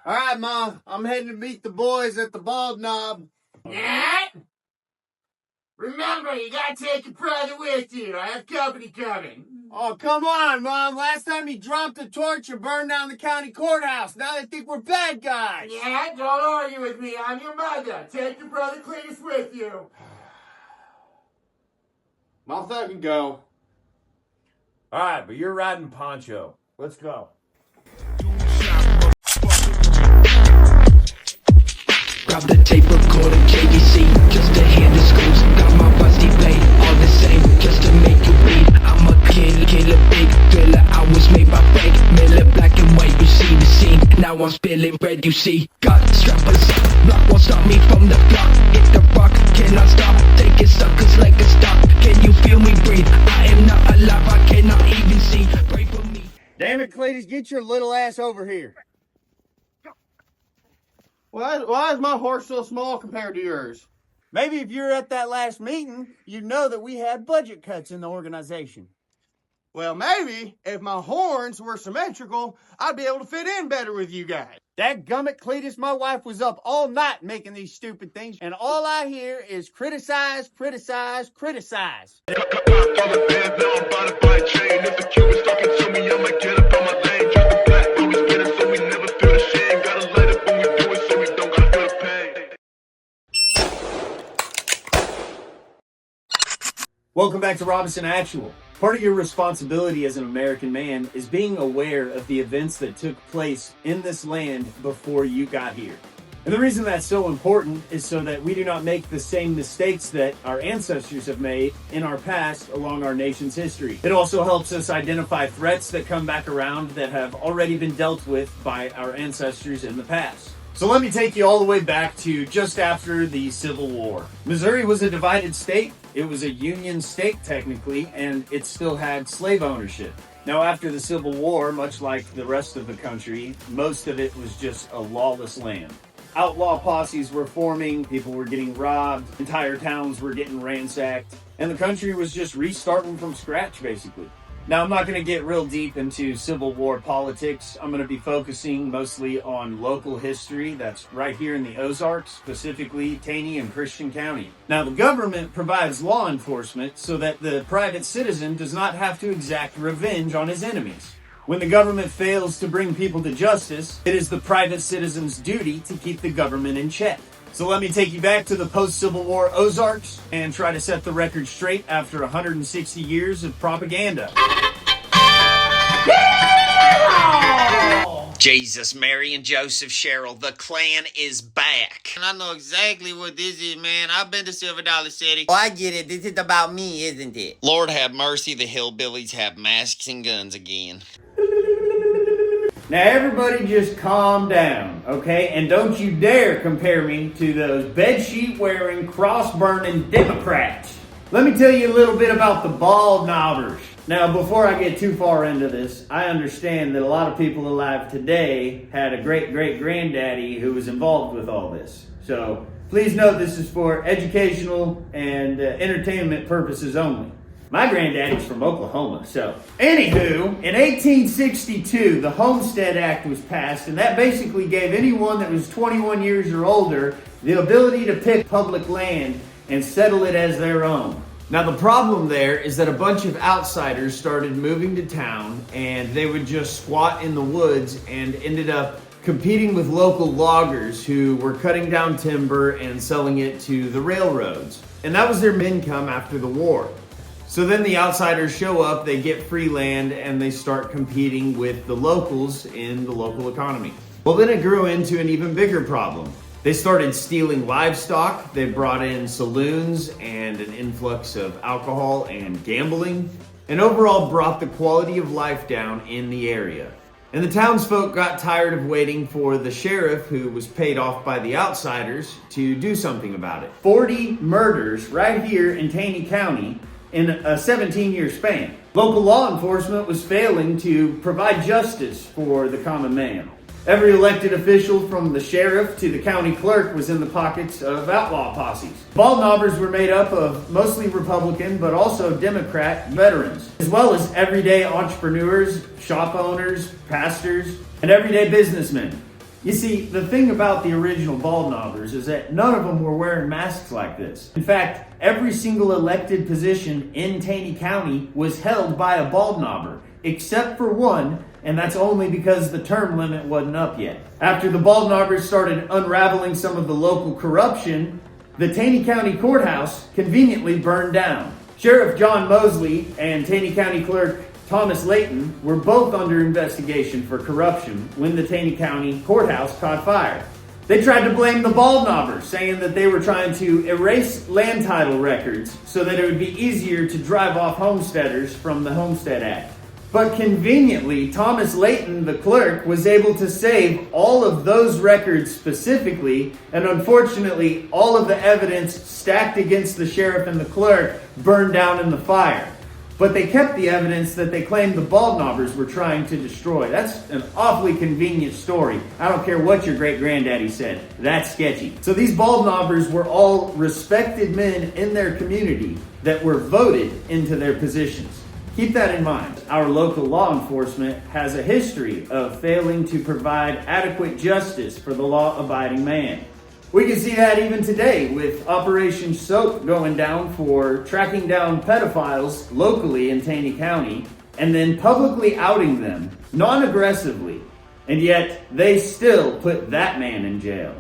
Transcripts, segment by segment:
All right, Ma, I'm heading to meet the boys at the Baldknob. Yeah? Remember, you gotta take your brother with you. I have company coming. Oh, come on, Mom. Last time you dropped the torch, you burned down the county courthouse. Now they think we're bad guys. Yeah, don't argue with me. I'm your mother. Take your brother Cletus with you. Mom, I can go. All right, but you're riding Poncho. Let's go. Grab the tape recorder, KBC, just to hear the screams. Got my rusty blade, all the same, just to make you bleed. I'm a killer, big thriller. I was made by Frank Miller, black and white. You see the scene. Now I'm spilling red. You see, got strappers up. Block won't stop me from the block. Hit the rock, cannot stop. Taking suckers like a stock. Can you feel me breathe? I am not alive. I cannot even see. Pray for me. Damn it, Cletus, get your little ass over here. Why is my horse so small compared to yours? Maybe if you were at that last meeting, you'd know that we had budget cuts in the organization. Well, maybe if my horns were symmetrical, I'd be able to fit in better with you guys. Dadgummit, Cletus, my wife was up all night making these stupid things, and all I hear is criticize, criticize, criticize. Welcome back to Robinson Actual. Part of your responsibility as an American man is being aware of the events that took place in this land before you got here. And the reason that's so important is so that we do not make the same mistakes that our ancestors have made in our past along our nation's history. It also helps us identify threats that come back around that have already been dealt with by our ancestors in the past. So let me take you all the way back to just after the Civil War. Missouri was a divided state. It was a union state technically, and it still had slave ownership. Now after the Civil War, much like the rest of the country, most of it was just a lawless land. Outlaw posses were forming, people were getting robbed, entire towns were getting ransacked, and the country was just restarting from scratch basically. Now, I'm not going to get real deep into Civil War politics. I'm going to be focusing mostly on local history that's right here in the Ozarks, specifically Taney and Christian County. Now, the government provides law enforcement so that the private citizen does not have to exact revenge on his enemies. When the government fails to bring people to justice, it is the private citizen's duty to keep the government in check. So let me take you back to the post-Civil War Ozarks and try to set the record straight after 160 years of propaganda. Jesus, Mary and Joseph, Cheryl, the Klan is back. And I know exactly what this is, man. I've been to Silver Dollar City. Oh, I get it. This is about me, isn't it? Lord have mercy, the hillbillies have masks and guns again. Now everybody just calm down, okay? And don't you dare compare me to those bedsheet wearing, cross burning Democrats. Let me tell you a little bit about the Baldknobbers. Now before I get too far into this, I understand that a lot of people alive today had a great-great-granddaddy who was involved with all this. So please note this is for educational and entertainment purposes only. My granddaddy's from Oklahoma, so. Anywho, in 1862, the Homestead Act was passed, and that basically gave anyone that was 21 years or older the ability to pick public land and settle it as their own. Now the problem there is that a bunch of outsiders started moving to town, and they would just squat in the woods and ended up competing with local loggers who were cutting down timber and selling it to the railroads. And that was their income after the war. So then the outsiders show up, they get free land, and they start competing with the locals in the local economy. Well, then it grew into an even bigger problem. They started stealing livestock, they brought in saloons and an influx of alcohol and gambling, and overall brought the quality of life down in the area. And the townsfolk got tired of waiting for the sheriff, who was paid off by the outsiders, to do something about it. 40 murders right here in Taney County in a 17-year span. Local law enforcement was failing to provide justice for the common man. Every elected official from the sheriff to the county clerk was in the pockets of outlaw posses. Baldknobbers were made up of mostly Republican but also Democrat veterans, as well as everyday entrepreneurs, shop owners, pastors, and everyday businessmen. You see, the thing about the original Baldknobbers is that none of them were wearing masks like this. In fact, every single elected position in Taney County was held by a Baldknobber, except for one, and that's only because the term limit wasn't up yet. After the Baldknobbers started unraveling some of the local corruption, the Taney County courthouse conveniently burned down. Sheriff John Mosley and Taney County Clerk Thomas Layton were both under investigation for corruption when the Taney County courthouse caught fire. They tried to blame the Baldknobbers, saying that they were trying to erase land title records so that it would be easier to drive off homesteaders from the Homestead Act. But conveniently, Thomas Layton, the clerk, was able to save all of those records specifically, and unfortunately, all of the evidence stacked against the sheriff and the clerk burned down in the fire. But they kept the evidence that they claimed the Baldknobbers were trying to destroy. That's an awfully convenient story. I don't care what your great-granddaddy said. That's sketchy. So these Baldknobbers were all respected men in their community that were voted into their positions. Keep that in mind. Our local law enforcement has a history of failing to provide adequate justice for the law-abiding man. We can see that even today with Operation Soap going down for tracking down pedophiles locally in Taney County and then publicly outing them non-aggressively. And yet they still put that man in jail.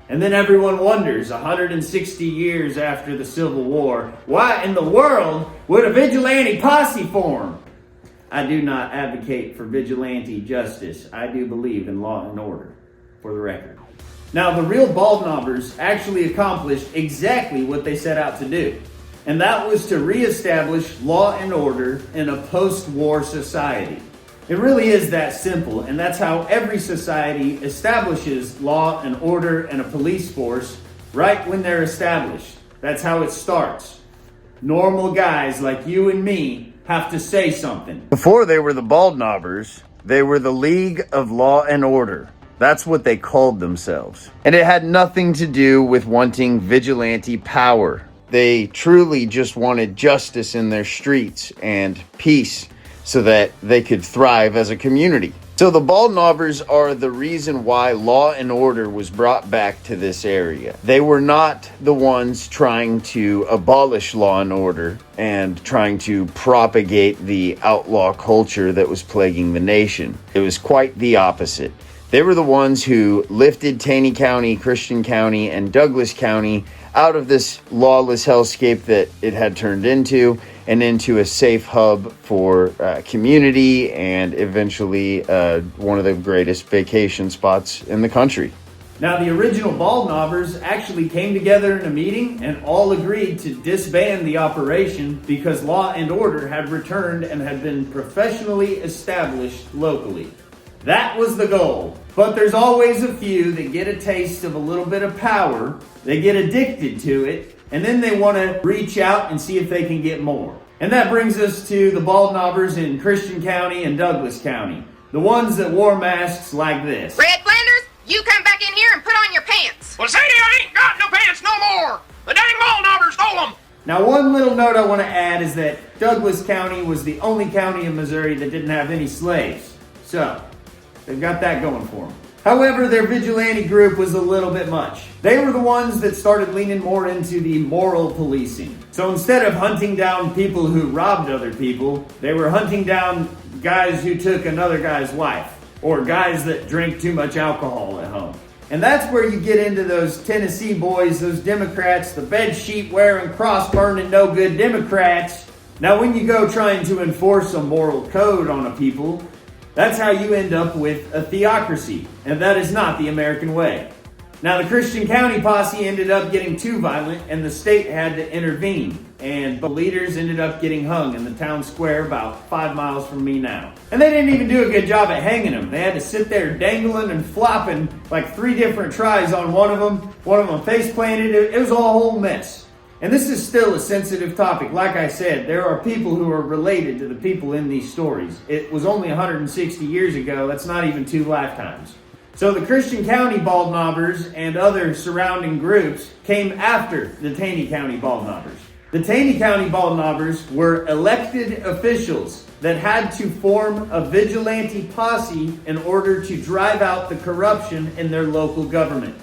And then everyone wonders, 160 years after the Civil War, why in the world would a vigilante posse form? I do not advocate for vigilante justice. I do believe in law and order, for the record. Now, the real Baldknobbers actually accomplished exactly what they set out to do, and that was to reestablish law and order in a post-war society. It really is that simple, and that's how every society establishes law and order and a police force right when they're established. That's how it starts. Normal guys like you and me have to say something. Before they were the Baldknobbers, they were the League of Law and Order. That's what they called themselves. And it had nothing to do with wanting vigilante power. They truly just wanted justice in their streets and peace so that they could thrive as a community. So the Baldknobbers are the reason why law and order was brought back to this area. They were not the ones trying to abolish law and order and trying to propagate the outlaw culture that was plaguing the nation. It was quite the opposite. They were the ones who lifted Taney County, Christian County, and Douglas County out of this lawless hellscape that it had turned into and into a safe hub for community and eventually one of the greatest vacation spots in the country. Now, the original Baldknobbers actually came together in a meeting and all agreed to disband the operation because law and order had returned and had been professionally established locally. That was the goal. But there's always a few that get a taste of a little bit of power, they get addicted to it, and then they want to reach out and see if they can get more. And that brings us to the Baldknobbers in Christian County and Douglas County. The ones that wore masks like this. Red Flanders, you come back in here and put on your pants. Well, Sadie, I ain't got no pants no more. The dang Baldknobbers stole them. Now, one little note I want to add is that Douglas County was the only county in Missouri that didn't have any slaves. So, they've got that going for them. However, their vigilante group was a little bit much. They were the ones that started leaning more into the moral policing. So instead of hunting down people who robbed other people, they were hunting down guys who took another guy's wife, or guys that drank too much alcohol at home. And that's where you get into those Tennessee boys, those Democrats, the bed sheet wearing, cross burning, no good Democrats. Now, when you go trying to enforce a moral code on a people, that's how you end up with a theocracy, and that is not the American way. Now, the Christian County posse ended up getting too violent, and the state had to intervene, and the leaders ended up getting hung in the town square about 5 miles from me now. And they didn't even do a good job at hanging them. They had to sit there dangling and flopping like 3 different tries on one of them face planted. It was a whole mess. And this is still a sensitive topic. Like I said, there are people who are related to the people in these stories. It was only 160 years ago. That's not even 2 lifetimes. So the Christian County Baldknobbers and other surrounding groups came after the Taney County Baldknobbers. The Taney County Baldknobbers were elected officials that had to form a vigilante posse in order to drive out the corruption in their local government.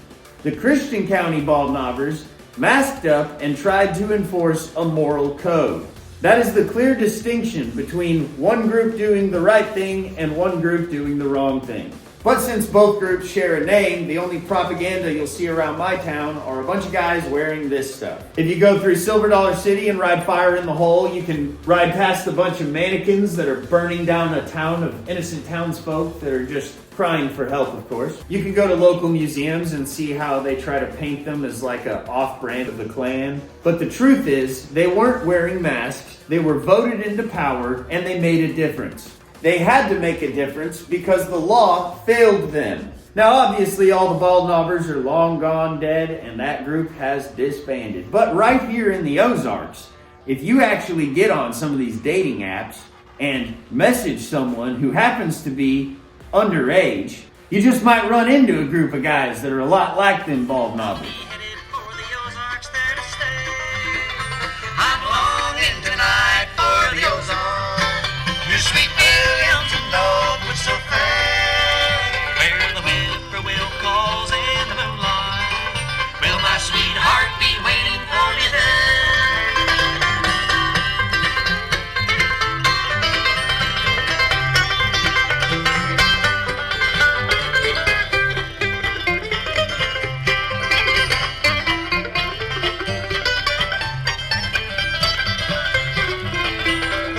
The Christian County Baldknobbers masked up and tried to enforce a moral code. That is the clear distinction between one group doing the right thing and one group doing the wrong thing. But since both groups share a name, the only propaganda you'll see around my town are a bunch of guys wearing this stuff. If you go through Silver Dollar City and ride Fire in the Hole, you can ride past a bunch of mannequins that are burning down a town of innocent townsfolk that are just crying for help, of course. You can go to local museums and see how they try to paint them as like an off-brand of the Klan. But the truth is, they weren't wearing masks, they were voted into power, and they made a difference. They had to make a difference because the law failed them. Now, obviously, all the Baldknobbers are long gone dead, and that group has disbanded. But right here in the Ozarks, if you actually get on some of these dating apps and message someone who happens to be underage, you just might run into a group of guys that are a lot like them Baldknobbers.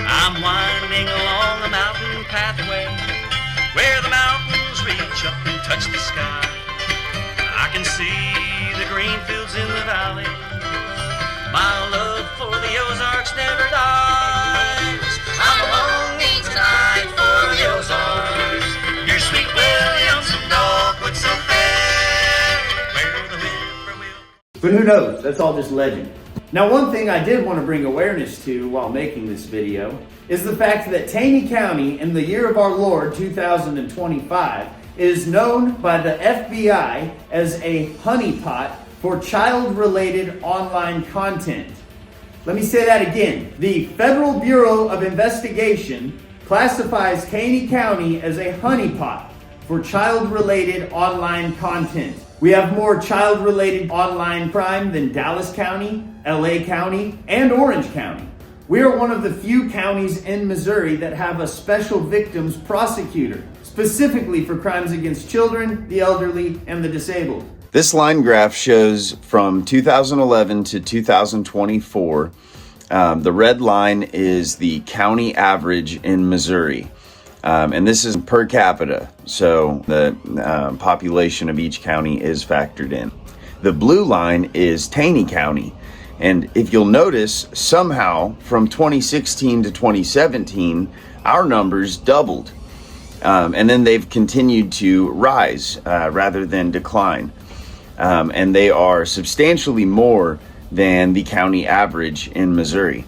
I'm winding along a mountain pathway where the mountains reach up and touch the sky. I can see the green fields in the valley. My love for the Ozarks never dies. I'm longing tonight for the Ozarks. Your sweet Williamson dogwood so fair, where the whippoorwill. But who knows? That's all just legend. Now, one thing I did want to bring awareness to while making this video is the fact that Taney County in the year of our Lord 2025 is known by the FBI as a honeypot for child-related online content. Let me say that again. The Federal Bureau of Investigation classifies Taney County as a honeypot for child-related online content. We have more child-related online crime than Dallas County, LA County, and Orange County. We are one of the few counties in Missouri that have a special victims prosecutor, specifically for crimes against children, the elderly, and the disabled. This line graph shows from 2011 to 2024. The red line is the county average in Missouri. And this is per capita, so the population of each county is factored in. The blue line is Taney County, and if you'll notice, somehow from 2016 to 2017, our numbers doubled. And then they've continued to rise rather than decline. And they are substantially more than the county average in Missouri.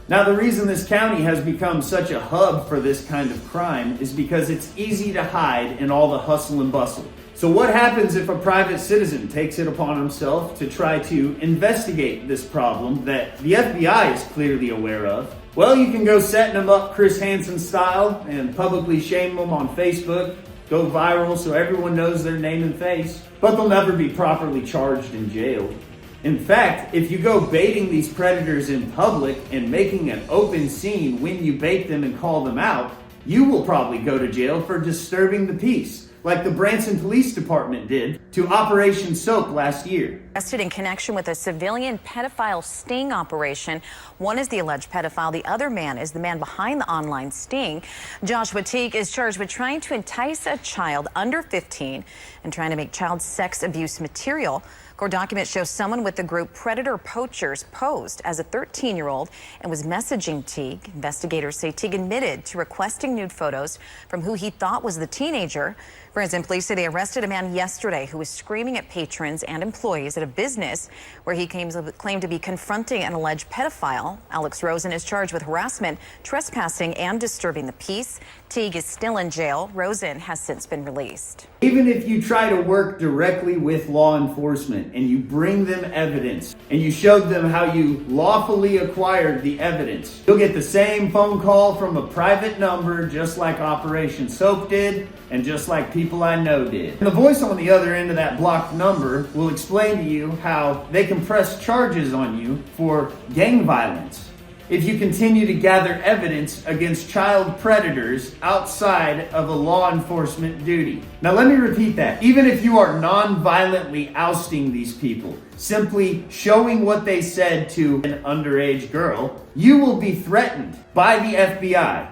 Now, the reason this county has become such a hub for this kind of crime is because it's easy to hide in all the hustle and bustle. So what happens if a private citizen takes it upon himself to try to investigate this problem that the FBI is clearly aware of? Well, you can go setting them up Chris Hansen style and publicly shame them on Facebook, go viral so everyone knows their name and face, but they'll never be properly charged and jailed. In fact, if you go baiting these predators in public and making an open scene when you bait them and call them out, you will probably go to jail for disturbing the peace, like the Branson Police Department did to Operation Soap last year. Arrested in connection with a civilian pedophile sting operation. One is the alleged pedophile. The other man is the man behind the online sting. Joshua Teague is charged with trying to entice a child under 15 and trying to make child sex abuse material. Court documents show someone with the group Predator Poachers posed as a 13-year-old and was messaging Teague. Investigators say Teague admitted to requesting nude photos from who he thought was the teenager. Branson police say they arrested a man yesterday who was screaming at patrons and employees at a business where he claimed to be confronting an alleged pedophile. Alex Rosen is charged with harassment, trespassing, and disturbing the peace. Teague is still in jail. Rosen has since been released. Even if you try to work directly with law enforcement and you bring them evidence and you showed them how you lawfully acquired the evidence, you'll get the same phone call from a private number, just like Operation Soap did and just like people I know did. And the voice on the other end of that blocked number will explain to you how they can press charges on you for gang violence if you continue to gather evidence against child predators outside of a law enforcement duty. Now let me repeat that. Even if you are non-violently ousting these people, simply showing what they said to an underage girl, you will be threatened by the FBI.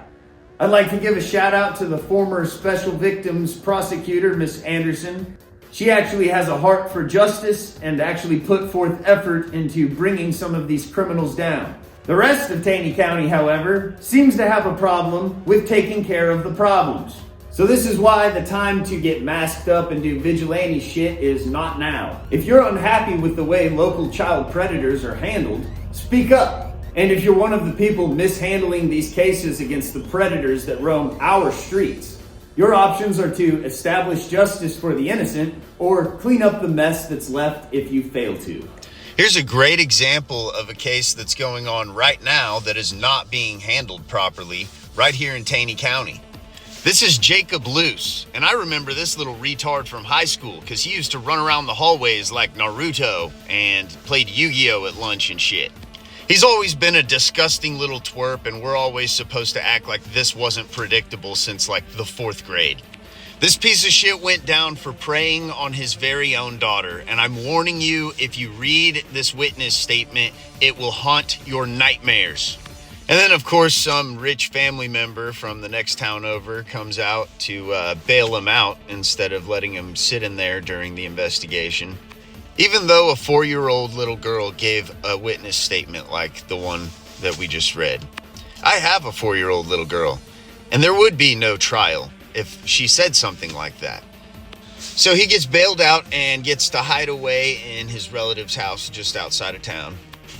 I'd like to give a shout out to the former special victims prosecutor, Miss Anderson. She actually has a heart for justice and actually put forth effort into bringing some of these criminals down. The rest of Taney County, however, seems to have a problem with taking care of the problems. So this is why the time to get masked up and do vigilante shit is not now. If you're unhappy with the way local child predators are handled, speak up. And if you're one of the people mishandling these cases against the predators that roam our streets, your options are to establish justice for the innocent or clean up the mess that's left if you fail to. Here's a great example of a case that's going on right now that is not being handled properly right here in Taney County. This is Jacob Luce, and I remember this little retard from high school because he used to run around the hallways like Naruto and played Yu-Gi-Oh at lunch and shit. He's always been a disgusting little twerp, and we're always supposed to act like this wasn't predictable since like the 4th grade. This piece of shit went down for preying on his very own daughter, and I'm warning you, if you read this witness statement, it will haunt your nightmares. And then, of course, some rich family member from the next town over comes out to bail him out instead of letting him sit in there during the investigation. Even though a 4-year-old little girl gave a witness statement like the one that we just read. I have a 4-year-old little girl, and there would be no trial if she said something like that. So he gets bailed out and gets to hide away in his relative's house just outside of town.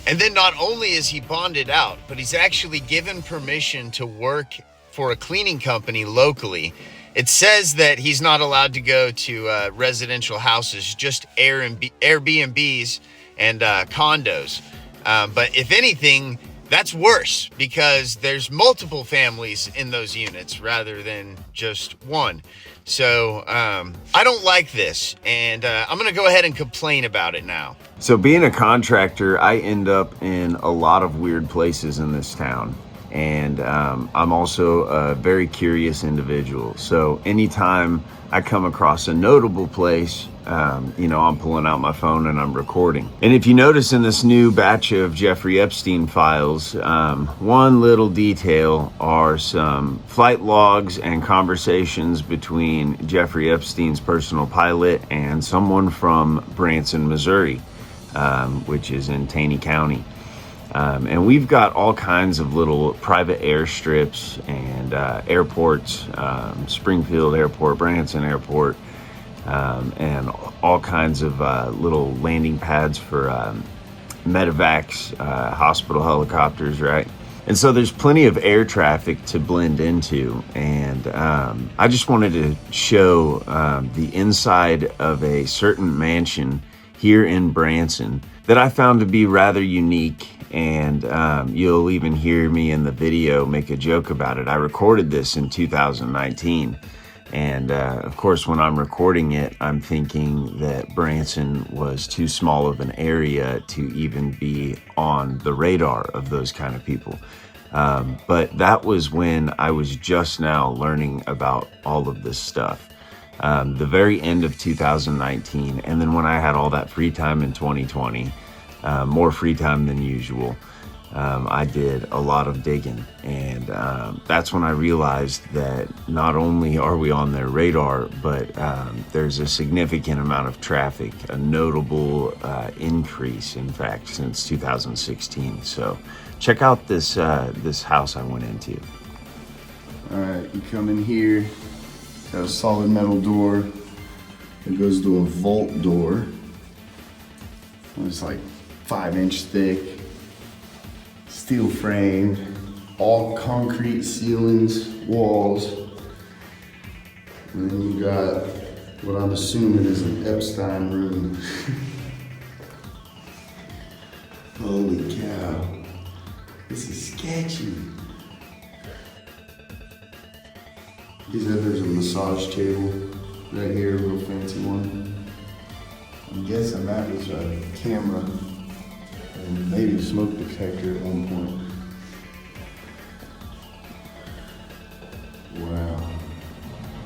And then not only is he bonded out, but he's actually given permission to work for a cleaning company locally. It says that he's not allowed to go to residential houses, just Airbnbs and condos. But if anything, that's worse because there's multiple families in those units rather than just one. So I don't like this, and I'm going to go ahead and complain about it now. So being a contractor, I end up in a lot of weird places in this town. And I'm also a very curious individual. So anytime I come across a notable place, I'm pulling out my phone and I'm recording. And if you notice in this new batch of Jeffrey Epstein files, one little detail are some flight logs and conversations between Jeffrey Epstein's personal pilot and someone from Branson, Missouri, which is in Taney County. And we've got all kinds of little private airstrips and airports, Springfield Airport, Branson Airport, and all kinds of little landing pads for medevacs, hospital helicopters, right? And so there's plenty of air traffic to blend into. And I just wanted to show the inside of a certain mansion here in Branson that I found to be rather unique. And you'll even hear me in the video make a joke about it. I recorded this in 2019. And of course, when I'm recording it, I'm thinking that Branson was too small of an area to even be on the radar of those kind of people. But that was when I was just now learning about all of this stuff. The very end of 2019. And then when I had all that free time in 2020, more free time than usual, I did a lot of digging, and that's when I realized that not only are we on their radar, but there's a significant amount of traffic, a notable increase, in fact, since 2016. So check out this house I went into. All right, you come in here, got a solid metal door. It goes to a vault door. It's like 5-inch thick, steel framed, all concrete ceilings, walls. And then you got what I'm assuming is an Epstein room. Holy cow, this is sketchy. He said there's a massage table right here, a real fancy one. I'm guessing that was a camera and maybe a smoke detector at one point. Wow.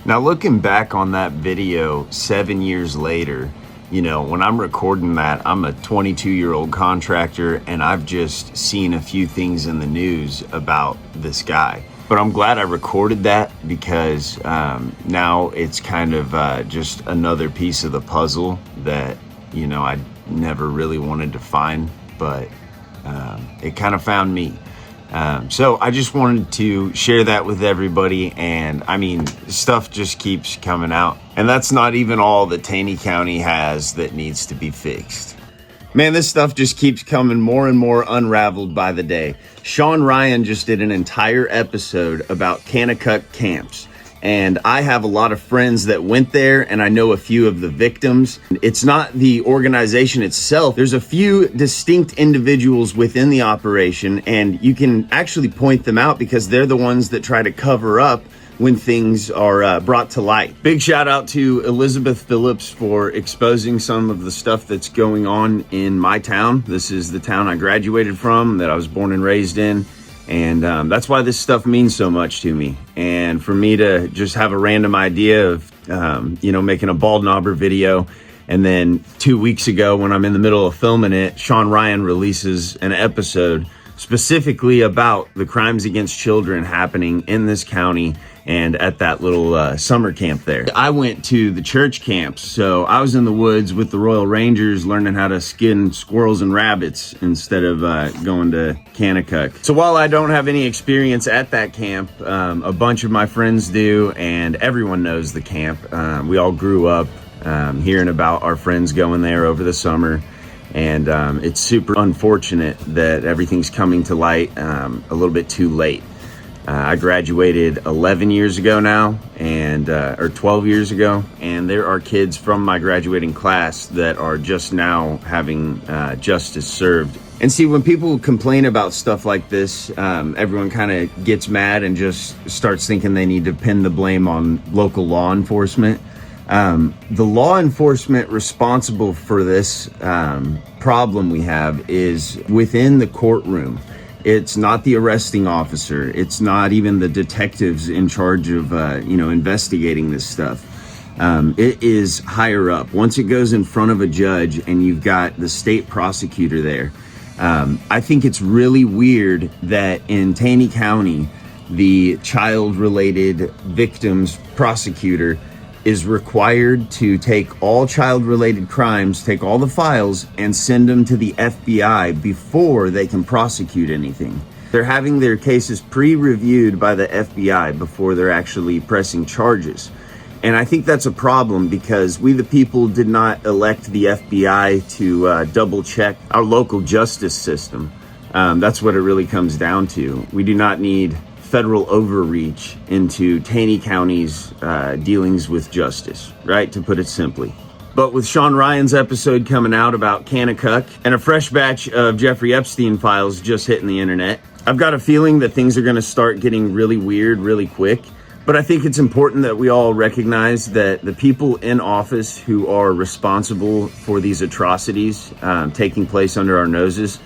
Now, looking back on that video 7 years later, you know, when I'm recording that, I'm a 22-year-old contractor and I've just seen a few things in the news about this guy. But I'm glad I recorded that because now it's kind of just another piece of the puzzle that, you know, I never really wanted to find, but it kind of found me. So I just wanted to share that with everybody, and I mean, stuff just keeps coming out. And that's not even all that Taney County has that needs to be fixed. Man, this stuff just keeps coming more and more unraveled by the day. Sean Ryan just did an entire episode about Kanakuk camps. And I have a lot of friends that went there, and I know a few of the victims. It's not the organization itself. There's a few distinct individuals within the operation, and you can actually point them out because they're the ones that try to cover up when things are brought to light. Big shout out to Elizabeth Phillips for exposing some of the stuff that's going on in my town. This is the town I graduated from, that I was born and raised in. And that's why this stuff means so much to me. And for me to just have a random idea of, you know, making a Baldknobber video. And then 2 weeks ago, when I'm in the middle of filming it, Sean Ryan releases an episode specifically about the crimes against children happening in this county and at that little summer camp there. I went to the church camps, so I was in the woods with the Royal Rangers learning how to skin squirrels and rabbits instead of going to Kanakuk. So while I don't have any experience at that camp, a bunch of my friends do, and everyone knows the camp. We all grew up hearing about our friends going there over the summer. And it's super unfortunate that everything's coming to light a little bit too late. I graduated 11 years ago now, and or 12 years ago, and there are kids from my graduating class that are just now having justice served. And see, when people complain about stuff like this, everyone kind of gets mad and just starts thinking they need to pin the blame on local law enforcement. The law enforcement responsible for this problem we have is within the courtroom. It's not the arresting officer. It's not even the detectives in charge of, you know, investigating this stuff. It is higher up. Once it goes in front of a judge and you've got the state prosecutor there, I think it's really weird that in Taney County, the child-related victims prosecutor is required to take all child-related crimes, take all the files, and send them to the FBI before they can prosecute anything. They're having their cases pre-reviewed by the FBI before they're actually pressing charges. And I think that's a problem because we the people did not elect the FBI to double-check our local justice system. That's what it really comes down to. We do not need federal overreach into Taney County's dealings with justice, right? To put it simply. But with Sean Ryan's episode coming out about Kanakuk and a fresh batch of Jeffrey Epstein files just hitting the internet, I've got a feeling that things are going to start getting really weird really quick. But I think it's important that we all recognize that the people in office who are responsible for these atrocities taking place under our noses,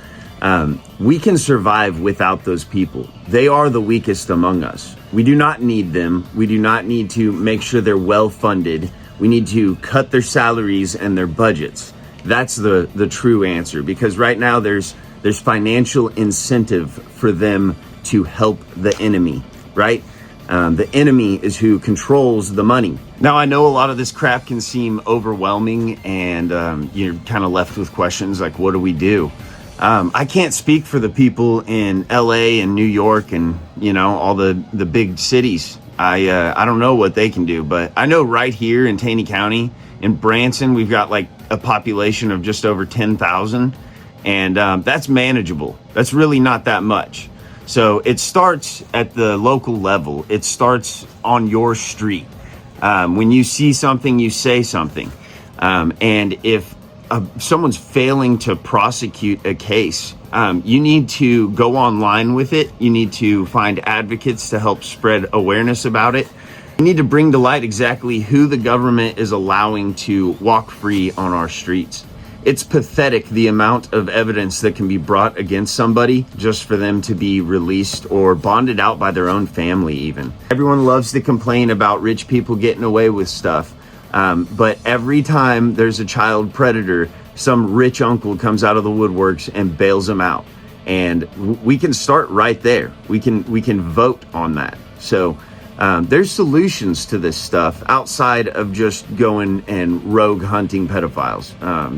we can survive without those people. They are the weakest among us. We do not need them. We do not need to make sure they're well funded. We need to cut their salaries and their budgets. That's the true answer, because right now there's financial incentive for them to help the enemy, right? The enemy is who controls the money. Now, I know a lot of this crap can seem overwhelming, and you're kind of left with questions like, what do we do? I can't speak for the people in LA and New York and, you know, all the big cities. I don't know what they can do, but I know right here in Taney County, in Branson, we've got like a population of just over 10,000, and that's manageable. That's really not that much. So it starts at the local level. It starts on your street. When you see something, you say something. And if someone's failing to prosecute a case, you need to go online with it. You need to find advocates to help spread awareness about it. You need to bring to light exactly who the government is allowing to walk free on our streets. It's pathetic the amount of evidence that can be brought against somebody just for them to be released or bonded out by their own family even. Everyone loves to complain about rich people getting away with stuff. But every time there's a child predator, some rich uncle comes out of the woodworks and bails them out. And we can start right there. We can vote on that. So there's solutions to this stuff outside of just going and rogue hunting pedophiles,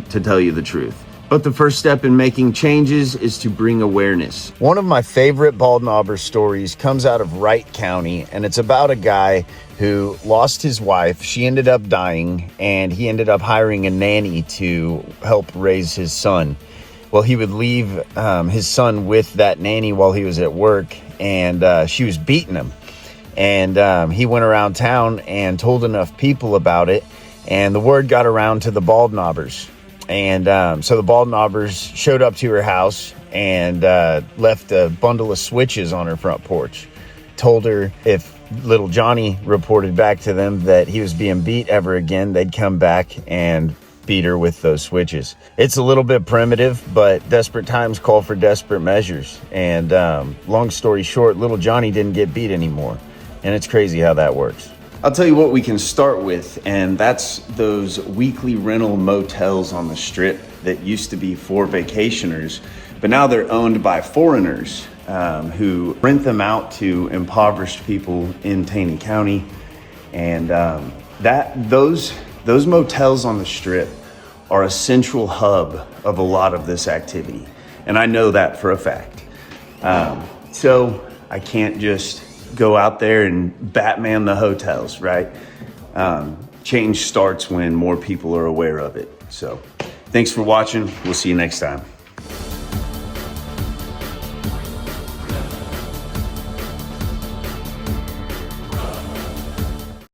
to tell you the truth. But the first step in making changes is to bring awareness. One of my favorite Baldknobbers stories comes out of Wright County, and it's about a guy who lost his wife. She ended up dying, and he ended up hiring a nanny to help raise his son. Well, he would leave his son with that nanny while he was at work, and she was beating him. And he went around town and told enough people about it, and the word got around to the Baldknobbers. And so the Baldknobbers showed up to her house and left a bundle of switches on her front porch. Told her if little Johnny reported back to them that he was being beat ever again, they'd come back and beat her with those switches. It's a little bit primitive, but desperate times call for desperate measures. And long story short, little Johnny didn't get beat anymore. And it's crazy how that works. I'll tell you what we can start with, and that's those weekly rental motels on the Strip that used to be for vacationers, but now they're owned by foreigners who rent them out to impoverished people in Taney County. And those motels on the Strip are a central hub of a lot of this activity. And I know that for a fact. So I can't just go out there and Batman the hotels, right? Change starts when more people are aware of it. So thanks for watching. We'll see you next time.